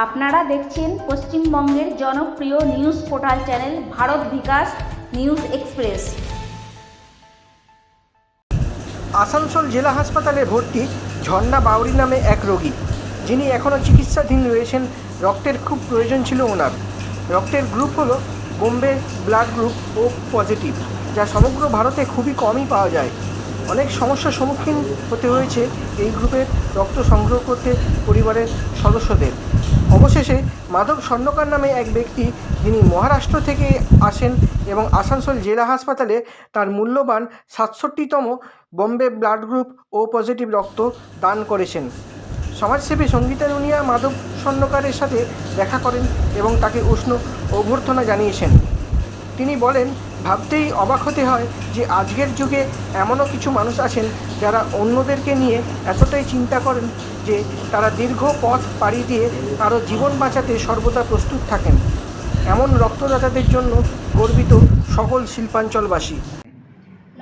আপনারা দেখছেন পশ্চিমবঙ্গের জনপ্রিয় নিউজ পোর্টাল চ্যানেল ভারত বিকাশ নিউজ এক্সপ্রেস। আসানসোল জেলা হাসপাতালে ভর্তি ঝর্ণা বাউরি নামে এক রোগী, যিনি এখনও চিকিৎসাধীন রয়েছেন। রক্তের খুব প্রয়োজন ছিল ওনার। রক্তের গ্রুপ হলো বোম্বে ব্লাড গ্রুপ ও পজিটিভ, যা সমগ্র ভারতে খুবই কমই পাওয়া যায়। অনেক সমস্যার সম্মুখীন হতে হয়েছে এই গ্রুপের রক্ত সংগ্রহ করতে পরিবারের সদস্যদের। অবশেষে মাধব স্বর্ণকার নামে এক ব্যক্তি, যিনি মহারাষ্ট্র থেকে আসেন এবং আসানসোল জেলা হাসপাতালে তার মূল্যবান 67তম বোম্বে ব্লাড গ্রুপ ও পজিটিভ রক্ত দান করেছেন। সমাজসেবী সঙ্গীতা নুনিয়া মাধব স্বর্ণকারের সাথে দেখা করেন এবং তাকে উষ্ণ অভ্যর্থনা জানিয়েছেন। তিনি বলেন, ভাবতেই অবাক হতে হয় যে আজকের যুগে এমনও কিছু মানুষ আছেন যারা অন্যদেরকে নিয়ে এতটাই চিন্তা করেন যে তারা দীর্ঘ পথ পাড়ি দিয়ে কারো জীবন বাঁচাতে সর্বদা প্রস্তুত থাকেন। এমন রক্তদাতাদের জন্য গর্বিত সকল শিল্পাঞ্চলবাসী।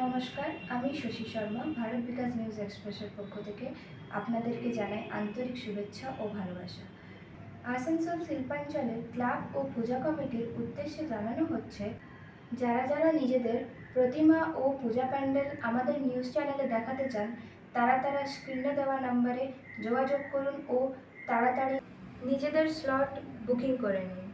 নমস্কার, আমি শশী শর্মা। ভারত বিকাশ নিউজ এক্সপ্রেসের পক্ষ থেকে আপনাদেরকে জানাই আন্তরিক শুভেচ্ছা ও ভালোবাসা। আসানসোল শিল্পাঞ্চলের ক্লাব ও পূজা কমিটির উদ্দেশ্যে জানানো হচ্ছে, যারা যারা নিজেদের প্রতিমা ও পূজা প্যান্ডেল আমাদের নিউজ চ্যানেলে দেখাতে চান, তারা স্ক্রিনে দেওয়া নম্বরে যোগাযোগ করুন ও তাড়াতাড়ি নিজেদের স্লট বুকিং করে নিন।